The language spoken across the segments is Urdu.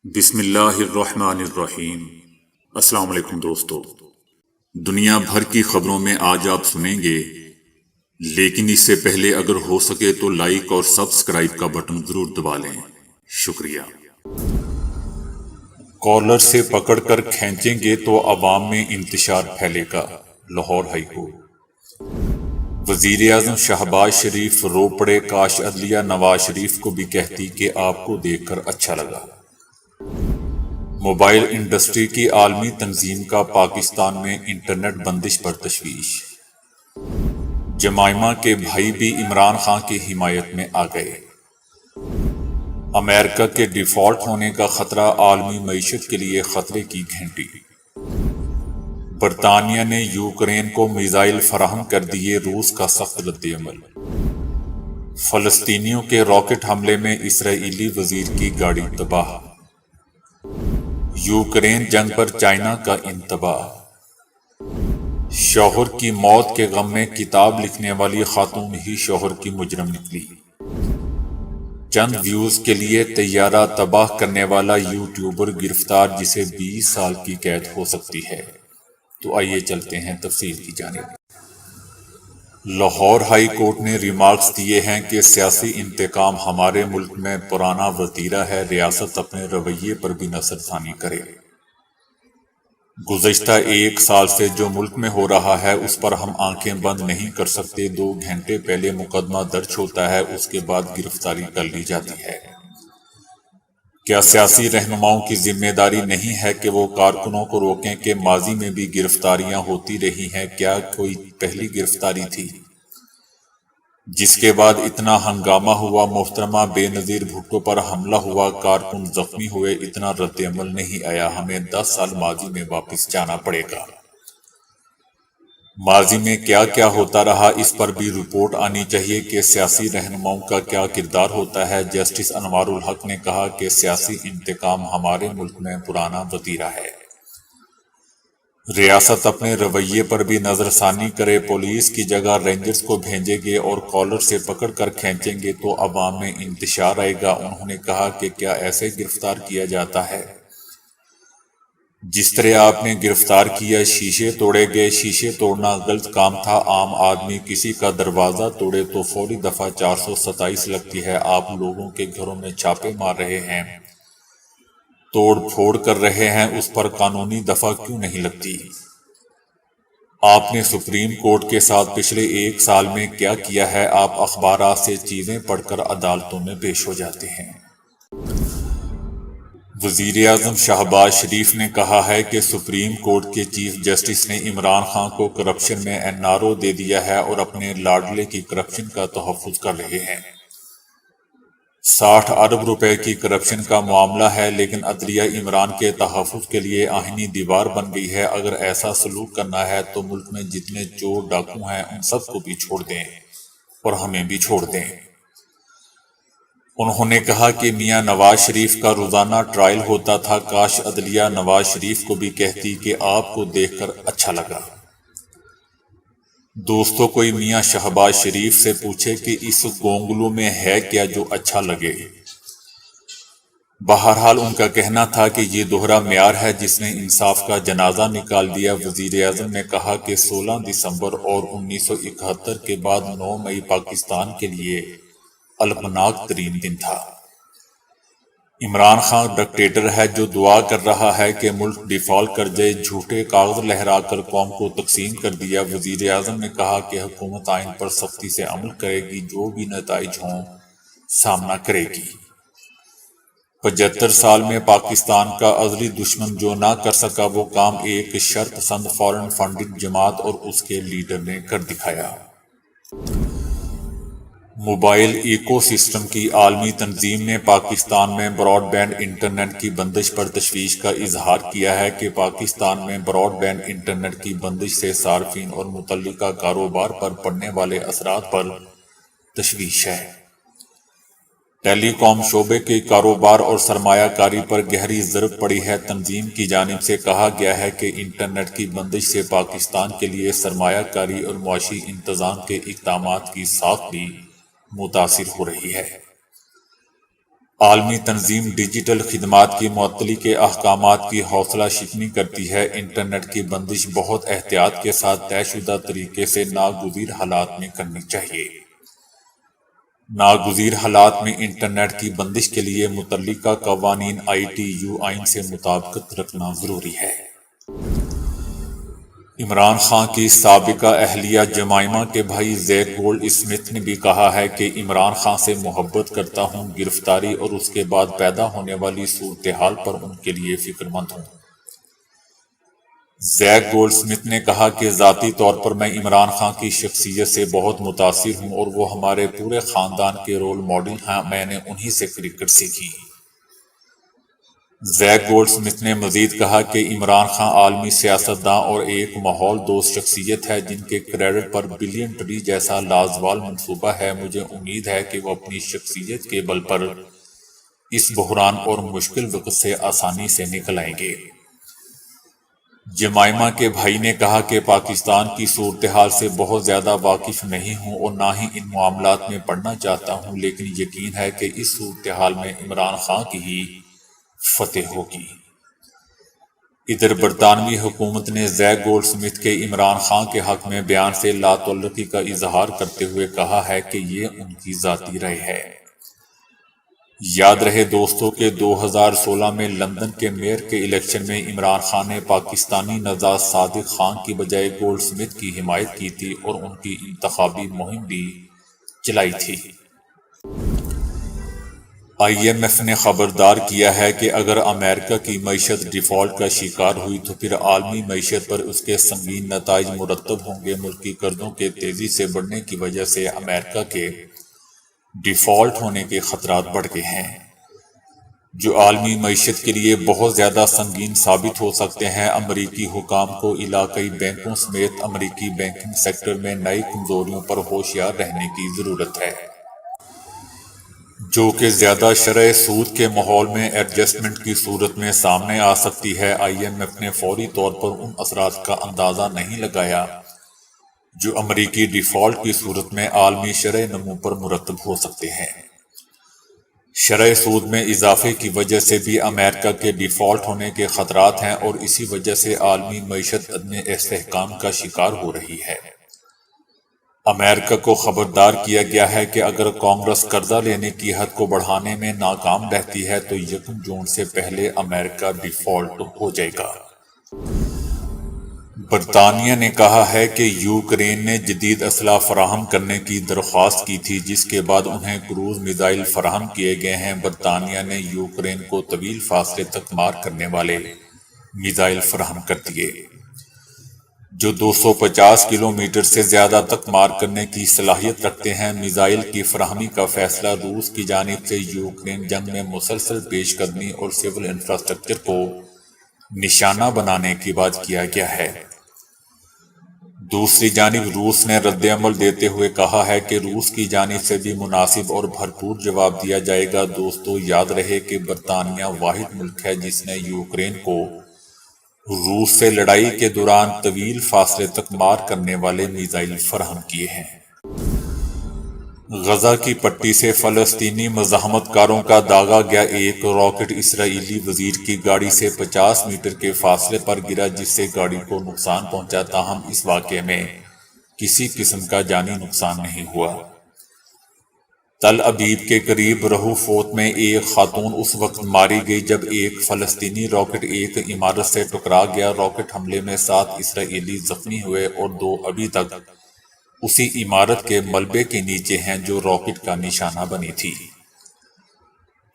بسم اللہ الرحمن الرحیم۔ السلام علیکم دوستو، دنیا بھر کی خبروں میں آج آپ سنیں گے، لیکن اس سے پہلے اگر ہو سکے تو لائک اور سبسکرائب کا بٹن ضرور دبا لیں، شکریہ۔ کالر سے پکڑ کر کھینچیں گے تو عوام میں انتشار پھیلے گا، لاہور ہائی کورٹ۔ وزیر اعظم شہباز شریف رو پڑے، کاش عدلیہ نواز شریف کو بھی کہتی کہ آپ کو دیکھ کر اچھا لگا۔ موبائل انڈسٹری کی عالمی تنظیم کا پاکستان میں انٹرنیٹ بندش پر تشویش۔ جمائمہ کے بھائی بھی عمران خان کی حمایت میں آ گئے۔ امریکہ کے ڈیفالٹ ہونے کا خطرہ، عالمی معیشت کے لیے خطرے کی گھنٹی۔ برطانیہ نے یوکرین کو میزائل فراہم کر دیے، روس کا سخت رد عمل۔ فلسطینیوں کے راکٹ حملے میں اسرائیلی وزیر کی گاڑی تباہ۔ یوکرین جنگ پر چائنا کا انتباہ۔ شوہر کی موت کے غم میں کتاب لکھنے والی خاتون ہی شوہر کی مجرم نکلی۔ چند ویوز کے لیے طیارہ تباہ کرنے والا یوٹیوبر گرفتار، جسے 20 سال کی قید ہو سکتی ہے۔ تو آئیے چلتے ہیں تفصیل کی جانب۔ لاہور ہائی کورٹ نے ریمارکس دیے ہیں کہ سیاسی انتقام ہمارے ملک میں پرانا وتیرہ ہے، ریاست اپنے رویے پر بھی نظر ثانی کرے۔ گزشتہ 1 سال سے جو ملک میں ہو رہا ہے اس پر ہم آنکھیں بند نہیں کر سکتے۔ 2 گھنٹے پہلے مقدمہ درج ہوتا ہے، اس کے بعد گرفتاری کر لی جاتی ہے۔ کیا سیاسی رہنماؤں کی ذمہ داری نہیں ہے کہ وہ کارکنوں کو روکیں کہ ماضی میں بھی گرفتاریاں ہوتی رہی ہیں؟ کیا کوئی پہلی گرفتاری تھی جس کے بعد اتنا ہنگامہ ہوا؟ محترمہ بے نظیر بھٹو پر حملہ ہوا، کارکن زخمی ہوئے، اتنا رد عمل نہیں آیا۔ ہمیں 10 سال ماضی میں واپس جانا پڑے گا۔ ماضی میں کیا کیا ہوتا رہا، اس پر بھی رپورٹ آنی چاہیے کہ سیاسی رہنماؤں کا کیا کردار ہوتا ہے۔ جسٹس انوار الحق نے کہا کہ سیاسی انتقام ہمارے ملک میں پرانا وتیرہ ہے، ریاست اپنے رویے پر بھی نظر ثانی کرے۔ پولیس کی جگہ رینجرز کو بھیجیں گے اور کالر سے پکڑ کر کھینچیں گے تو عوام میں انتشار آئے گا۔ انہوں نے کہا کہ کیا ایسے گرفتار کیا جاتا ہے جس طرح آپ نے گرفتار کیا؟ شیشے توڑے گئے۔ شیشے توڑنا غلط کام تھا۔ عام آدمی کسی کا دروازہ توڑے تو فوری دفعہ 427 لگتی ہے۔ آپ لوگوں کے گھروں میں چھاپے مار رہے ہیں، توڑ پھوڑ کر رہے ہیں، اس پر قانونی دفعہ کیوں نہیں لگتی؟ آپ نے سپریم کورٹ کے ساتھ پچھلے 1 سال میں کیا کیا ہے؟ آپ اخبارات سے چیزیں پڑھ کر عدالتوں میں پیش ہو جاتے ہیں۔ وزیر اعظم شہباز شریف نے کہا ہے کہ سپریم کورٹ کے چیف جسٹس نے عمران خان کو کرپشن میں NRO دے دیا ہے اور اپنے لاڈلے کی کرپشن کا تحفظ کر رہے ہیں۔ 60 ارب روپے کی کرپشن کا معاملہ ہے، لیکن عدلیہ عمران کے تحفظ کے لیے آہنی دیوار بن گئی ہے۔ اگر ایسا سلوک کرنا ہے تو ملک میں جتنے چور ڈاکو ہیں ان سب کو بھی چھوڑ دیں اور ہمیں بھی چھوڑ دیں۔ انہوں نے کہا کہ میاں نواز شریف کا روزانہ ٹرائل ہوتا تھا، کاش عدلیہ نواز شریف کو بھی کہتی کہ آپ کو دیکھ کر اچھا لگا۔ دوستو، کوئی میاں شہباز شریف سے پوچھے کہ اس گونگلو میں ہے کیا جو اچھا لگے؟ بہرحال ان کا کہنا تھا کہ یہ دوہرا معیار ہے جس نے انصاف کا جنازہ نکال دیا۔ وزیر اعظم نے کہا کہ 16 دسمبر اور 1971 کے بعد 9 مئی پاکستان کے لیے المناک ترین دن تھا۔ عمران خان ڈکٹیٹر ہے جو دعا کر رہا ہے کہ ملک ڈیفالٹ کر جائے، جھوٹے کاغذ لہرا کر قوم کو تقسیم کر دیا۔ وزیر اعظم نے کہا کہ حکومت آئین پر سختی سے عمل کرے گی، جو بھی نتائج ہوں سامنا کرے گی۔ 75 سال میں پاکستان کا ازلی دشمن جو نہ کر سکا وہ کام ایک شر پسند فارن فنڈڈ جماعت اور اس کے لیڈر نے کر دکھایا۔ موبائل ایکو سسٹم کی عالمی تنظیم نے پاکستان میں براڈ بینڈ انٹرنیٹ کی بندش پر تشویش کا اظہار کیا ہے کہ پاکستان میں براڈ بینڈ انٹرنیٹ کی بندش سے صارفین اور متعلقہ کاروبار پر پڑنے والے اثرات پر تشویش ہے۔ ٹیلی کام شعبے کے کاروبار اور سرمایہ کاری پر گہری ضرب پڑی ہے۔ تنظیم کی جانب سے کہا گیا ہے کہ انٹرنیٹ کی بندش سے پاکستان کے لیے سرمایہ کاری اور معاشی انتظام کے اقدامات کی ساکھ بھی متاثر ہو رہی ہے۔ عالمی تنظیم ڈیجیٹل خدمات کی معطلی کے احکامات کی حوصلہ شکنی کرتی ہے۔ انٹرنیٹ کی بندش بہت احتیاط کے ساتھ طے شدہ طریقے سے ناگزیر حالات میں کرنی چاہیے۔ ناگزیر حالات میں انٹرنیٹ کی بندش کے لیے متعلقہ قوانین ITU آئین سے مطابقت رکھنا ضروری ہے۔ عمران خان کی سابقہ اہلیہ جمائمہ کے بھائی زیک گولڈ اسمتھ نے بھی کہا ہے کہ عمران خان سے محبت کرتا ہوں، گرفتاری اور اس کے بعد پیدا ہونے والی صورتحال پر ان کے لیے فکر مند ہوں۔ زیک گولڈ اسمتھ نے کہا کہ ذاتی طور پر میں عمران خان کی شخصیت سے بہت متاثر ہوں اور وہ ہمارے پورے خاندان کے رول ماڈل ہیں، میں نے انہی سے کرکٹ سیکھی۔ زیک گولڈ اسمتھ نے مزید کہا کہ عمران خان عالمی سیاستداں اور ایک ماحول دوست شخصیت ہے جن کے کریڈٹ پر بلین ٹری جیسا لازوال منصوبہ ہے۔ مجھے امید ہے کہ وہ اپنی شخصیت کے بل پر اس بحران اور مشکل وقت سے آسانی سے نکل آئیں گے۔ جمائمہ کے بھائی نے کہا کہ پاکستان کی صورتحال سے بہت زیادہ واقف نہیں ہوں اور نہ ہی ان معاملات میں پڑھنا چاہتا ہوں، لیکن یقین ہے کہ اس صورتحال میں عمران خان کی ہی فتح ہوگی۔ ادھر برطانوی حکومت نے زیک گولڈ اسمتھ کے عمران خان کے حق میں بیان سے لا تعلقی کا اظہار کرتے ہوئے کہا ہے کہ یہ ان کی ذاتی رائے ہے۔ یاد رہے دوستو کہ 2016 میں لندن کے میئر کے الیکشن میں عمران خان نے پاکستانی نژاد صادق خان کی بجائے گولڈ اسمتھ کی حمایت کی تھی اور ان کی انتخابی مہم بھی چلائی تھی۔ IMF نے خبردار کیا ہے کہ اگر امریکہ کی معیشت ڈیفالٹ کا شکار ہوئی تو پھر عالمی معیشت پر اس کے سنگین نتائج مرتب ہوں گے۔ ملکی قرضوں کے تیزی سے بڑھنے کی وجہ سے امریکہ کے ڈیفالٹ ہونے کے خطرات بڑھ گئے ہیں، جو عالمی معیشت کے لیے بہت زیادہ سنگین ثابت ہو سکتے ہیں۔ امریکی حکام کو علاقائی بینکوں سمیت امریکی بینکنگ سیکٹر میں نئی کمزوریوں پر ہوشیار رہنے کی ضرورت ہے، جو کہ زیادہ شرح سود کے ماحول میں ایڈجسٹمنٹ کی صورت میں سامنے آ سکتی ہے۔ IMF نے فوری طور پر ان اثرات کا اندازہ نہیں لگایا جو امریکی ڈیفالٹ کی صورت میں عالمی شرح نمو پر مرتب ہو سکتے ہیں۔ شرح سود میں اضافے کی وجہ سے بھی امریکہ کے ڈیفالٹ ہونے کے خطرات ہیں اور اسی وجہ سے عالمی معیشت عدم استحکام کا شکار ہو رہی ہے۔ امریکہ کو خبردار کیا گیا ہے کہ اگر کانگریس قرضہ لینے کی حد کو بڑھانے میں ناکام رہتی ہے تو 1 جون سے پہلے امریکہ ڈیفالٹ ہو جائے گا۔ برطانیہ نے کہا ہے کہ یوکرین نے جدید اسلحہ فراہم کرنے کی درخواست کی تھی، جس کے بعد انہیں کروز میزائل فراہم کیے گئے ہیں۔ برطانیہ نے یوکرین کو طویل فاصلے تک مار کرنے والے میزائل فراہم کر دیے، جو 250 کلومیٹر سے زیادہ تک مار کرنے کی صلاحیت رکھتے ہیں۔ میزائل کی فراہمی کا فیصلہ روس کی جانب سے یوکرین جنگ میں مسلسل پیش قدمی اور سول انفراسٹرکچر کو نشانہ بنانے کے بعد کیا گیا ہے۔ دوسری جانب روس نے رد عمل دیتے ہوئے کہا ہے کہ روس کی جانب سے بھی مناسب اور بھرپور جواب دیا جائے گا۔ دوستو یاد رہے کہ برطانیہ واحد ملک ہے جس نے یوکرین کو روس سے لڑائی کے دوران طویل فاصلے تک مار کرنے والے میزائل فراہم کیے ہیں۔ غزہ کی پٹی سے فلسطینی مزاحمت کاروں کا داغا گیا ایک راکٹ اسرائیلی وزیر کی گاڑی سے 50 میٹر کے فاصلے پر گرا، جس سے گاڑی کو نقصان پہنچا، تاہم اس واقعے میں کسی قسم کا جانی نقصان نہیں ہوا۔ تل ابیب کے قریب رہوفوت میں ایک خاتون اس وقت ماری گئی جب ایک فلسطینی راکٹ ایک عمارت سے ٹکرا گیا۔ راکٹ حملے میں 7 اسرائیلی زخمی ہوئے اور 2 ابھی تک اسی عمارت کے ملبے کے نیچے ہیں جو راکٹ کا نشانہ بنی تھی۔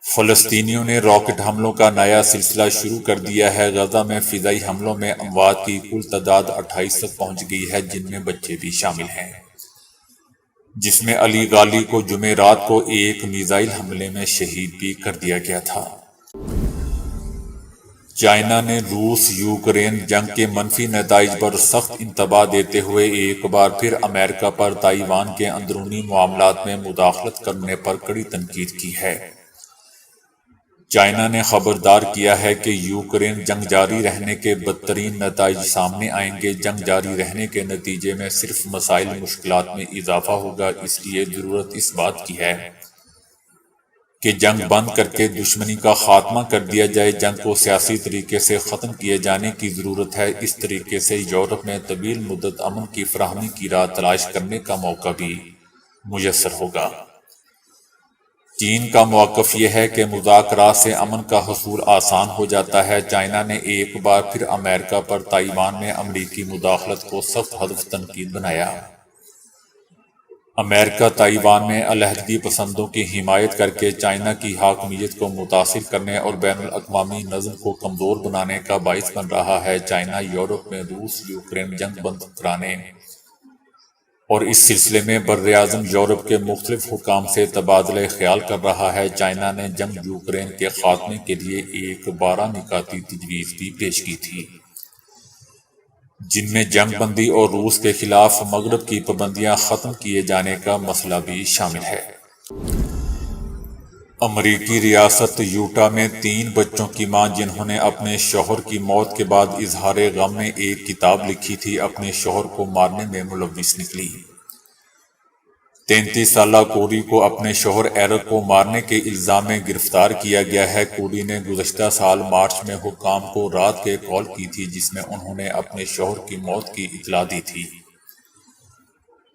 فلسطینیوں نے راکٹ حملوں کا نیا سلسلہ شروع کر دیا ہے۔ غزہ میں فضائی حملوں میں اموات کی کل تعداد 28 تک پہنچ گئی ہے، جن میں بچے بھی شامل ہیں، جس میں علی غالی کو جمعرات کو ایک میزائل حملے میں شہید بھی کر دیا گیا تھا۔ چائنا نے روس یوکرین جنگ کے منفی نتائج پر سخت انتباہ دیتے ہوئے ایک بار پھر امریکہ پر تائیوان کے اندرونی معاملات میں مداخلت کرنے پر کڑی تنقید کی ہے۔ چائنا نے خبردار کیا ہے کہ یوکرین جنگ جاری رہنے کے بدترین نتائج سامنے آئیں گے۔ جنگ جاری رہنے کے نتیجے میں صرف مسائل مشکلات میں اضافہ ہوگا، اس لیے ضرورت اس بات کی ہے کہ جنگ بند کر کے دشمنی کا خاتمہ کر دیا جائے، جنگ کو سیاسی طریقے سے ختم کیے جانے کی ضرورت ہے۔ اس طریقے سے یورپ میں طویل مدت امن کی فراہمی کی راہ تلاش کرنے کا موقع بھی میسر ہوگا۔ چین کا موقف یہ ہے کہ مذاکرات سے امن کا حصول آسان ہو جاتا ہے۔ چائنا نے ایک بار پھر امریکہ پر تائیوان میں امریکی مداخلت کو سخت ہدف تنقید بنایا۔ امریکہ تائیوان میں علیحدگی پسندوں کی حمایت کر کے چائنا کی حاکمیت کو متاثر کرنے اور بین الاقوامی نظم کو کمزور بنانے کا باعث بن رہا ہے۔ چائنا یورپ میں روس یوکرین جنگ بند کرانے اور اس سلسلے میں براعظم یورپ کے مختلف حکام سے تبادلہ خیال کر رہا ہے۔ چائنا نے جنگ یوکرین کے خاتمے کے لیے ایک 12 نکاتی تجویز بھی پیش کی تھی، جن میں جنگ بندی اور روس کے خلاف مغرب کی پابندیاں ختم کیے جانے کا مسئلہ بھی شامل ہے۔ امریکی ریاست یوٹا میں 3 بچوں کی ماں، جنہوں نے اپنے شوہر کی موت کے بعد اظہار غم میں ایک کتاب لکھی تھی، اپنے شوہر کو مارنے میں ملوث نکلی۔ 33 سالہ کوری کو اپنے شوہر ایرک کو مارنے کے الزام میں گرفتار کیا گیا ہے۔ کوری نے گزشتہ سال مارچ میں حکام کو رات کے کال کی تھی، جس میں انہوں نے اپنے شوہر کی موت کی اطلاع دی تھی۔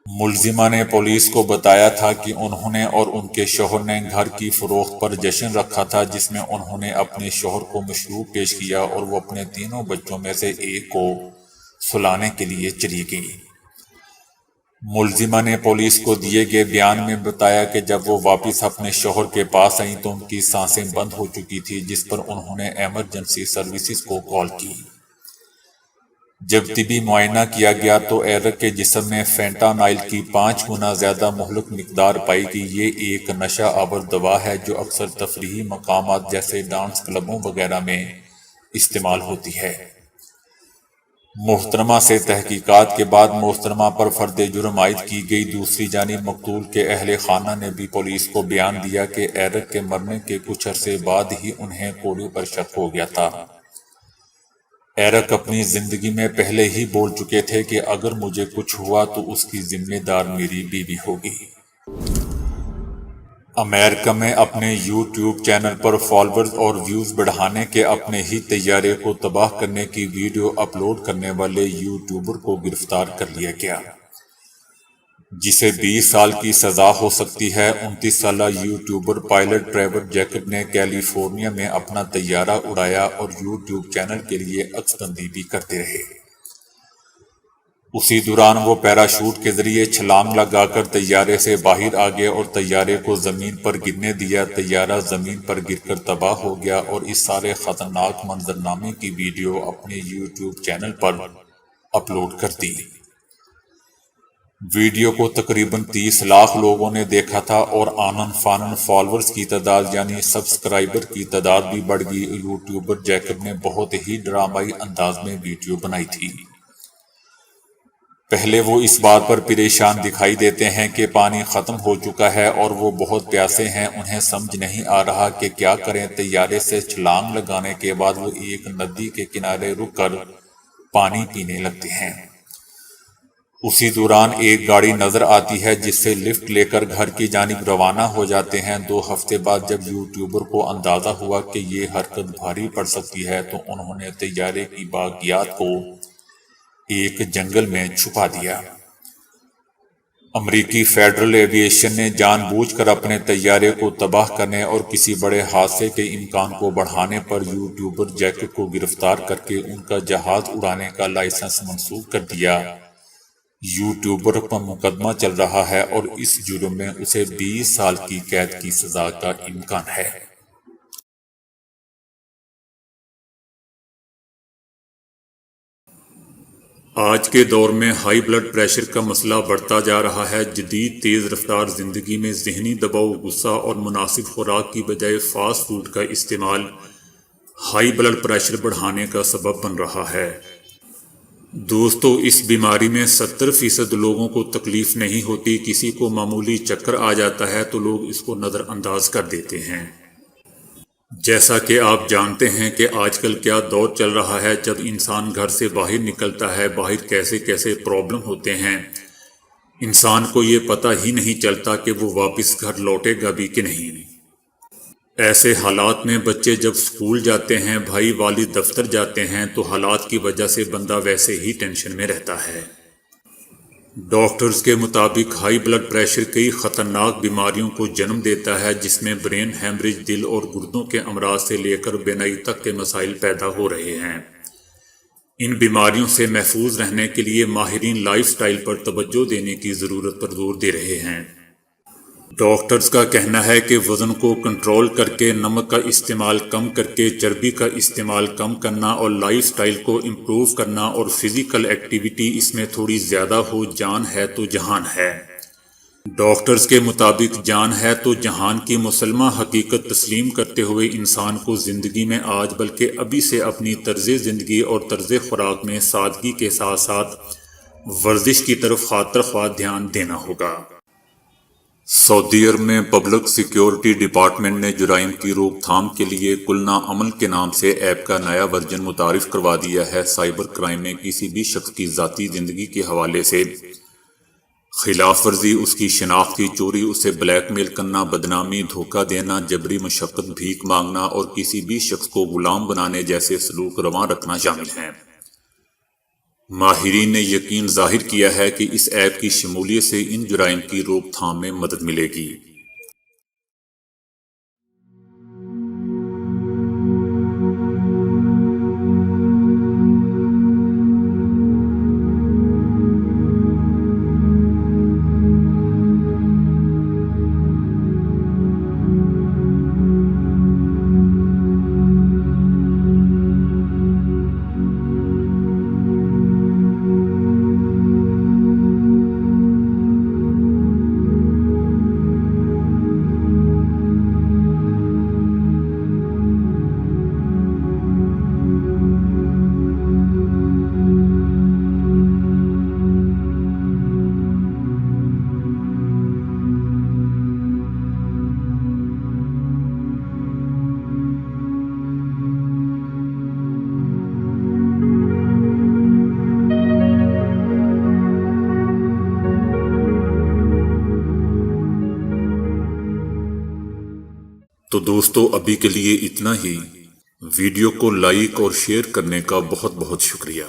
ملزمہ نے پولیس کو بتایا تھا کہ انہوں نے اور ان کے شوہر نے گھر کی فروخت پر جشن رکھا تھا، جس میں انہوں نے اپنے شوہر کو مشروب پیش کیا اور وہ اپنے 3 بچوں میں سے ایک کو سلانے کے لیے چلی گئی۔ ملزمہ نے پولیس کو دیے گئے بیان میں بتایا کہ جب وہ واپس اپنے شوہر کے پاس آئیں تو ان کی سانسیں بند ہو چکی تھی، جس پر انہوں نے ایمرجنسی سروسز کو کال کی۔ جب طبی معائنہ کیا گیا تو ایرک کے جسم میں فینٹانائل کی 5 گنا زیادہ مہلک مقدار پائی گئی۔ یہ ایک نشہ آور دوا ہے جو اکثر تفریحی مقامات جیسے ڈانس کلبوں وغیرہ میں استعمال ہوتی ہے۔ محترمہ سے تحقیقات کے بعد محترمہ پر فرد جرم عائد کی گئی۔ دوسری جانب مقتول کے اہل خانہ نے بھی پولیس کو بیان دیا کہ ایرک کے مرنے کے کچھ عرصے بعد ہی انہیں کوری پر شک ہو گیا تھا۔ ایرک اپنی زندگی میں پہلے ہی بول چکے تھے کہ اگر مجھے کچھ ہوا تو اس کی ذمہ دار میری بیوی ہوگی۔ امریکہ میں اپنے یوٹیوب چینل پر فالوورز اور ویوز بڑھانے کے اپنے ہی طیارے کو تباہ کرنے کی ویڈیو اپلوڈ کرنے والے یوٹیوبر کو گرفتار کر لیا گیا، جسے 20 سال کی سزا ہو سکتی ہے۔ 29 سالہ یوٹیوبر پائلٹ ٹریور جیکب نے کیلیفورنیا میں اپنا طیارہ اڑایا اور یوٹیوب چینل کے لیے عکس بندی بھی کرتے رہے۔ اسی دوران وہ پیراشوٹ کے ذریعے چھلانگ لگا کر طیارے سے باہر آ گئے اور طیارے کو زمین پر گرنے دیا۔ طیارہ زمین پر گر کر تباہ ہو گیا اور اس سارے خطرناک منظرنامے کی ویڈیو اپنے یوٹیوب چینل پر اپلوڈ کر دی۔ ویڈیو کو تقریباً 30 لاکھ لوگوں نے دیکھا تھا اور آنن فانن فالوورز کی تعداد یعنی سبسکرائبر کی تعداد بھی بڑھ گئی۔ یوٹیوبر جیکب نے بہت ہی ڈرامائی انداز میں ویڈیو بنائی تھی۔ پہلے وہ اس بات پر پریشان دکھائی دیتے ہیں کہ پانی ختم ہو چکا ہے اور وہ بہت پیاسے ہیں، انہیں سمجھ نہیں آ رہا کہ کیا کریں۔ طیارے سے چھلانگ لگانے کے بعد وہ ایک ندی کے کنارے رک کر پانی پینے لگتے ہیں۔ اسی دوران ایک گاڑی نظر آتی ہے جس سے لفٹ لے کر گھر کی جانب روانہ ہو جاتے ہیں۔ 2 ہفتے بعد جب یوٹیوبر کو اندازہ ہوا کہ یہ حرکت بھاری پڑ سکتی ہے تو انہوں نے طیارے کی باقیات کو ایک جنگل میں چھپا دیا۔ امریکی فیڈرل ایویشن نے جان بوجھ کر اپنے طیارے کو تباہ کرنے اور کسی بڑے حادثے کے امکان کو بڑھانے پر یوٹیوبر جیکب کو گرفتار کر کے ان کا جہاز اڑانے کا لائسنس منسوخ کر دیا۔ یوٹیوبر پر مقدمہ چل رہا ہے اور اس جرم میں اسے 20 سال کی قید کی سزا کا امکان ہے۔ آج کے دور میں ہائی بلڈ پریشر کا مسئلہ بڑھتا جا رہا ہے۔ جدید تیز رفتار زندگی میں ذہنی دباؤ، غصہ اور مناسب خوراک کی بجائے فاسٹ فوڈ کا استعمال ہائی بلڈ پریشر بڑھانے کا سبب بن رہا ہے۔ دوستو، اس بیماری میں 70% لوگوں کو تکلیف نہیں ہوتی۔ کسی کو معمولی چکر آ جاتا ہے تو لوگ اس کو نظر انداز کر دیتے ہیں۔ جیسا کہ آپ جانتے ہیں کہ آج کل کیا دور چل رہا ہے، جب انسان گھر سے باہر نکلتا ہے، باہر کیسے کیسے پرابلم ہوتے ہیں، انسان کو یہ پتہ ہی نہیں چلتا کہ وہ واپس گھر لوٹے گا بھی کہ نہیں۔ ایسے حالات میں بچے جب سکول جاتے ہیں، بھائی والد دفتر جاتے ہیں، تو حالات کی وجہ سے بندہ ویسے ہی ٹینشن میں رہتا ہے۔ ڈاکٹرز کے مطابق ہائی بلڈ پریشر کئی خطرناک بیماریوں کو جنم دیتا ہے، جس میں برین ہیمریج، دل اور گردوں کے امراض سے لے کر بینائی تک کے مسائل پیدا ہو رہے ہیں۔ ان بیماریوں سے محفوظ رہنے کے لیے ماہرین لائف سٹائل پر توجہ دینے کی ضرورت پر زور دے رہے ہیں۔ ڈاکٹرز کا کہنا ہے کہ وزن کو کنٹرول کر کے، نمک کا استعمال کم کر کے، چربی کا استعمال کم کرنا اور لائف سٹائل کو امپروو کرنا اور فزیکل ایکٹیویٹی اس میں تھوڑی زیادہ ہو، جان ہے تو جہان ہے۔ ڈاکٹرز کے مطابق جان ہے تو جہان کی مسلمہ حقیقت تسلیم کرتے ہوئے انسان کو زندگی میں آج بلکہ ابھی سے اپنی طرز زندگی اور طرز خوراک میں سادگی کے ساتھ ساتھ ورزش کی طرف خاطر خواہ دھیان دینا ہوگا۔ سعودی عرب میں پبلک سیکیورٹی ڈپارٹمنٹ نے جرائم کی روک تھام کے لیے کلنا عمل کے نام سے ایپ کا نیا ورژن متعارف کروا دیا ہے۔ سائبر کرائم میں کسی بھی شخص کی ذاتی زندگی کے حوالے سے خلاف ورزی، اس کی شناخت کی چوری، اسے بلیک میل کرنا، بدنامی، دھوکہ دینا، جبری مشقت، بھیک مانگنا اور کسی بھی شخص کو غلام بنانے جیسے سلوک رواں رکھنا شامل ہیں۔ ماہرین نے یقین ظاہر کیا ہے کہ اس ایپ کی شمولیت سے ان جرائم کی روک تھام میں مدد ملے گی۔ تو دوستو ابھی کے لیے اتنا ہی۔ ویڈیو کو لائک اور شیئر کرنے کا بہت بہت شکریہ۔